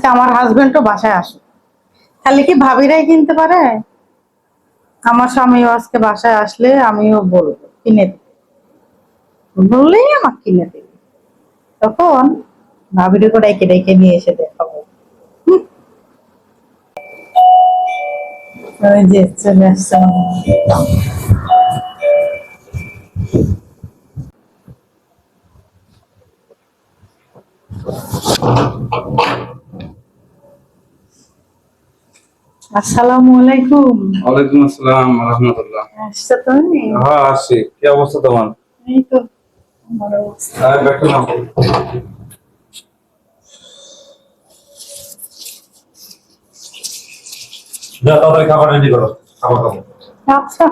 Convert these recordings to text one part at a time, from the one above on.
আজকে আমার হাজবেন্ডও বাসায় আসে, খালি কি ভাবিরাই কিনতে পারে? আমার স্বামীও আজকে বাসায় আসলে আমিও বলবো কিনে দিতে, বললেই আমাকে কিনে দিবে। তখন ভাবিরে করে ডেকে ডেকে নিয়ে এসে দেখাবো। ওই যে চলে আসছে। আসসালামু আলাইকুম। ওয়ালাইকুম আসসালাম ওয়া রাহমাতুল্লাহ। আসছো তুমি? হ্যাঁ আসছি। কি অবস্থা তোমার? এই তো আমার অবস্থা। হ্যাঁ ব্যাগটা নাও। যা তাড়াতাড়ি খাবার রেডি করো, খাবার খাবো। আচ্ছা।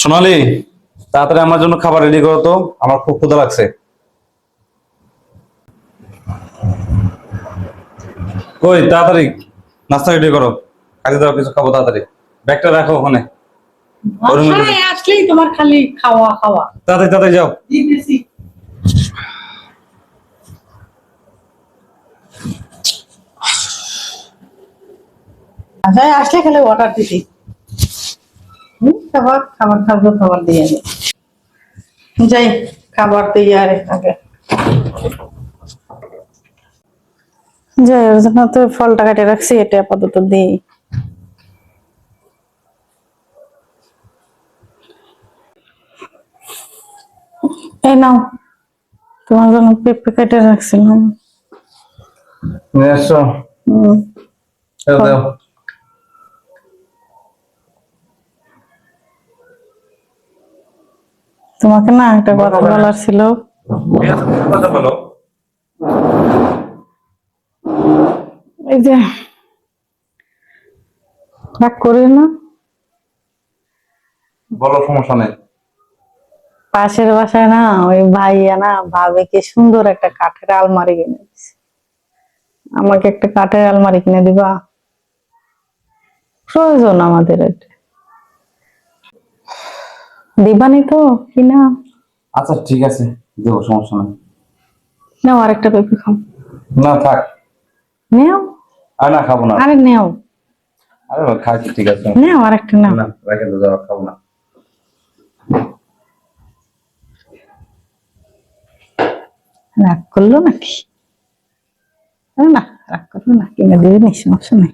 সোনালি, তাড়াতাড়ি আমার জন্য খাবার রেডি করো তো, আমার খুব ক্ষুধা লাগছে। কই তাড়াতাড়ি নাস্তা রেডি করো, খালি দাও কিছু খাবো তাড়াতাড়ি। ব্যাগটা রাখো ওখানে। বাসায় আসলেই তোমার খালি খাওয়া খাওয়া। তাড়াতাড়ি তাড়াতাড়ি যাও। দিতেছি। বাসায় আসলে খালি অর্ডার দিতে। খাবার খাবার খাবো, খাবার দিয়ে দে। যাই খাবার দিয়ে আগে যাই, ওর জন্য তো ফলটা কেটে রাখছি, এটা আপাতত দিই। এই নাও, তোমার জন্য পেঁপে কেটে রাখছিলাম। নিয়ে আসো। দাও দাও। তোমাকে না একটা কথা বলার ছিল। কথা বলো। এই যে রাগ করি না, বলো, সমস্যা নেই। পাশের বাসায় না ওই ভাইয়া না ভাবে কি সুন্দর একটা কাঠের আলমারি কিনে দিছে। আমাকে একটা কাঠের আলমারি কিনে দিবা? প্রয়োজন আমাদের এটা। দিবানি তো কিনা? আচ্ছা ঠিক আছে, দেবো, সমস্যা নেই। নাও আরেকটা পেঁপে খাও। না থাক। নেও। আর না খাবো না। আরে নেও। আরে খাচ্ছি, ঠিক আছে। নেও আরেকটা নাও। না রেখে দাও, খাবো না। রাগ করলো নাকি? না রাগ করলো না, কিনে দিবি নি, সমস্যা নেই।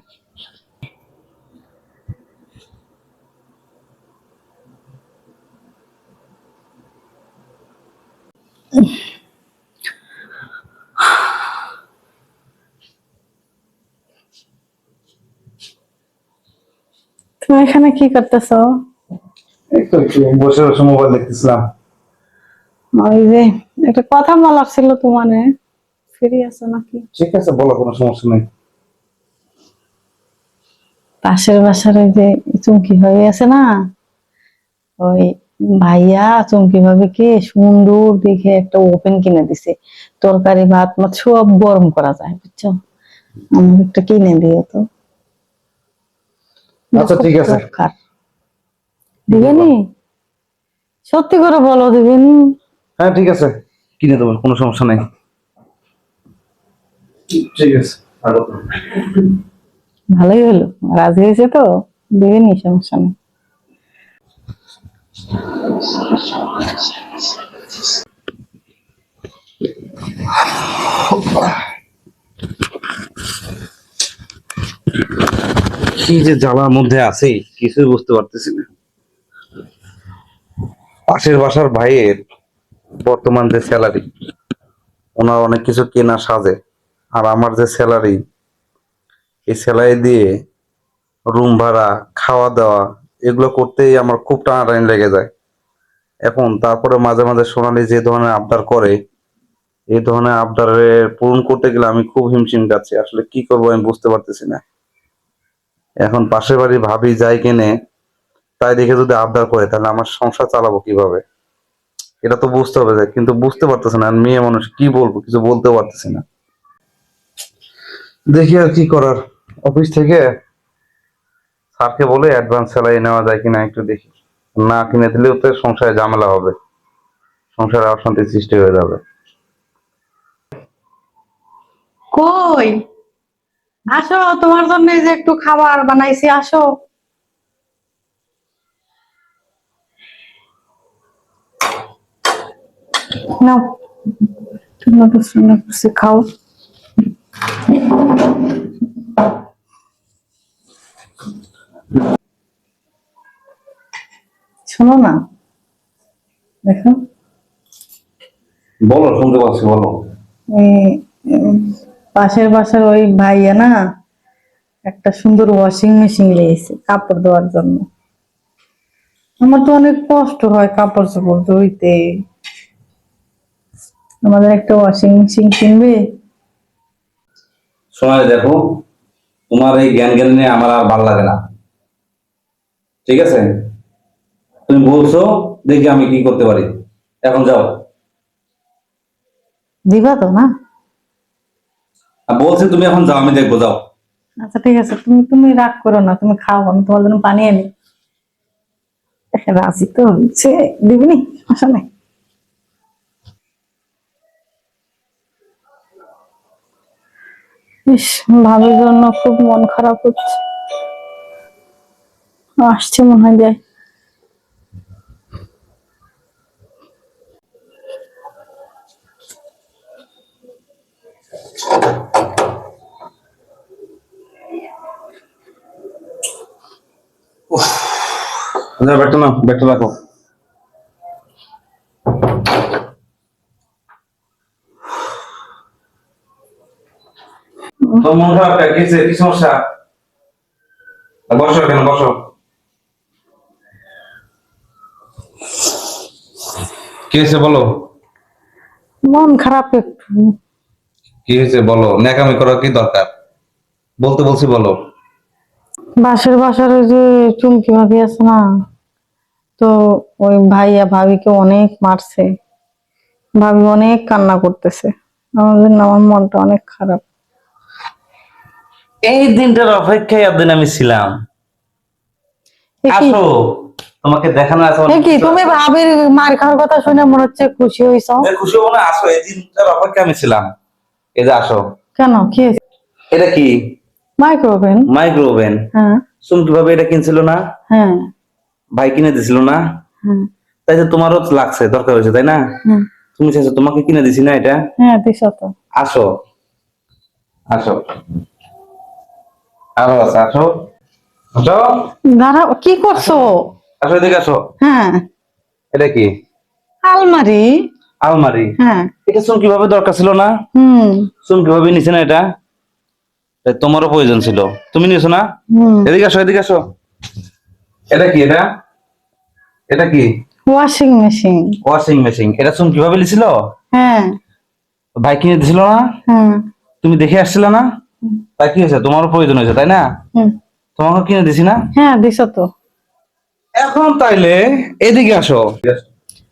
তুমি এখানে কি করতেছো? এই তো একটু বসে বসে মোবাইল দেখতেছিলাম। ওই যে একটা কথা বলার ছিল তোমারে, ফ্রি আছো নাকি? ঠিক আছে বলো, কোনো সমস্যা নেই। পাশের বাসার ওই যে চুমকি ভাবি আছে না, ওই ভাইয়া চুমকি ভাবিকে সুন্দর দেখে একটা ওভেন কিনে দিছে, তরকারি ভাত মাছ সব গরম করা যায়, বুঝছো? আমার একটা কিনে দিও তো। আচ্ছা ঠিক আছে। দরকার। দিবেনি? সত্যি করে বলো, দিবেনি? হ্যাঁ ঠিক আছে, কিনে দেবো, কোনো সমস্যা নেই। ঠিক আছে। ভালোই হলো, রাজি হয়েছে তো, দিবেনি, সমস্যা নেই। কি যে জ্বালার মধ্যে আছি কিছুই বুঝতে পারতেছি না। পাশের বাসার ভাইয়ের বর্তমান যে স্যালারি, ওনার অনেক কিছু কেনা সাজে, আর আমার যে স্যালারি, এই স্যালারি দিয়ে রুম ভাড়া, খাওয়া দাওয়া, এগুলো করতেই আমার খুব টানাটানি লেগে যায়। এখন তারপরে মাঝে মাঝে সোনালি যে ধরনের আবদার করে, এই ধরনের আবদারে পূরণ করতে গেলে আমি খুব হিমশিম খাচ্ছি, আসলে কি করবো আমি বুঝতে পারতেছি না। এখন পাশের বাড়ি ভাবি যাই কেনে তাই দেখে যদি আবদার করে, তাহলে আমার সংসার চালাবো কিভাবে? এটা তো বুঝতে হবে, যে কিন্তু বুঝতে পারতেছে না। আর মেয়ে মানুষ কি বলবো, কিছু বলতেও পারতেছি না। দেখি আর কি করার। অফিস থেকে স্যারকে বলে অ্যাডভান্স স্যালারি নেওয়া যায় কিনা একটু দেখি। না কিনে দিলেও তো সংসারে ঝামেলা হবে। সংসারে অশান্তি সৃষ্টি হয়ে যাবে। কই আসো, তোমার জন্য এই যে একটু খাবার বানাইছি, আসো। নাও, রান্না করছি, খাও। শোনো না, দেখো বলো, শুনতে পাচ্ছি, বলো। এই পাশের বাসার ওই ভাইয়া না একটা সুন্দর ওয়াশিং মেশিন নিয়েছে কাপড় ধোয়ার জন্য। আমার তো অনেক কষ্ট হয় কাপড় চোপড় ধুইতে। আমাদের একটা ওয়াশিং মেশিন কিনবে? সময় দেখো, তোমার এই জ্ঞান জ্ঞান নিয়ে আমার আর ভালো লাগে না, ঠিক আছে? তুমি বলছো, দেখি আমি কি করতে পারি। এখন যাও। দিবা তো না? বলছি তুমি এখন যাও, আমি দেখবো, যাও। আচ্ছা ঠিক আছে, তুমি তুমি রাগ করো না, তুমি খাও, আমি তোমার জন্য পানি আনি। রাজি তো হচ্ছে, দিবিনি, আসা নাই। ইস, ভাবির জন্য খুব মন খারাপ হচ্ছে। আসছে মনে হয়, যায়। ব্যাগটা নাও, ব্যাগটা রাখো। তোর মন খারাপ কেন? কি হয়েছে? কি সমস্যা? বসো, কেন বসো। কি হয়েছে বলো? মন খারাপ একটু। কি হয়েছে বলো, ন্যাকামি করার কি দরকার? বলতে বলছি, বলো। বাসার ওই যে চুমকি ভাবি আছে না, তো ওই ভাইয়া ভাবিকে অনেক মারছে। ভাবি অনেক কান্না করতেছে, আমার মনটা অনেক খারাপ। এই দিনটার অপেক্ষায় এতদিন আমি ছিলাম। এ কি, আসো, তোমাকে দেখানো আছে এ কি তুমি ভাবির মার খাওয়ার কথা শুনে মনে হচ্ছে খুশি হইছো? খুশি হবো না? আসো, এই দিনটার অপেক্ষায় আমি ছিলাম। এই যে আসো। কেন, কি হয়েছে? এটা কি? মাইক্রোওভেন। Micro oven. হ্যাঁ সুমকি ভাবে এটা কিনছিল না? হ্যাঁ ভাই কিনে দিছিল না? হ্যাঁ তাই তো তোমারও লাগছে, দরকার হয়েছে, তাই না? হ্যাঁ তুমি চাইছো তোমাকে কিনে দিছি না এটা? হ্যাঁ, দিছ তো। আসো, আসো, আরো আছে, আসো, আসো, দাঁড়াও, কি করছো? আসো, এদিকে আসো। হ্যাঁ, এটা কি? আলমারি। আলমারি। হ্যাঁ। এটা চুমকি ভাবে দরকার ছিল না? হুম চুমকি ভাবে নিছে না এটা? তাই তোমারও প্রয়োজন ছিল, তুমি নিয়েছো না? হুম। এদিকে আসো, এদিকে আসো। এটা কি? এটা এটা কি? Washing machine. Washing machine. এটা চুমকি ভাবে নিছিল? হ্যাঁ ভাই কিনে দিছিল না? হ্যাঁ তুমি দেখে আসছিল না? তাই কি হয়েছে, তোমারও প্রয়োজন হয়েছে, তাই না? হুম। তোমাকে কিনে দিছি না? হ্যাঁ, দিছ তো। এখন তাইলে এদিকে আসো।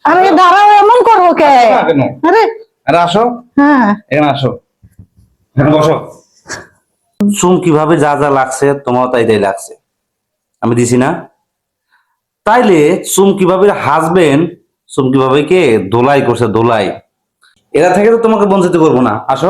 আরে দাঁড়াও, এমন করবো কে? না, কেন? আরে আরে আসো, হ্যাঁ। এখানে আসো, এখানে বসো। চুম কিভাবে যা যা লাগছে তোমারও তাই তাই লাগছে, আমি দিছি না? তাইলে চুম কিভাবে হাসবেন, চুম কিভাবে কে ধোলাই করছে, ধোলাই। এরা থেকে তো তোমাকে বঞ্চিত করবো না, আসো।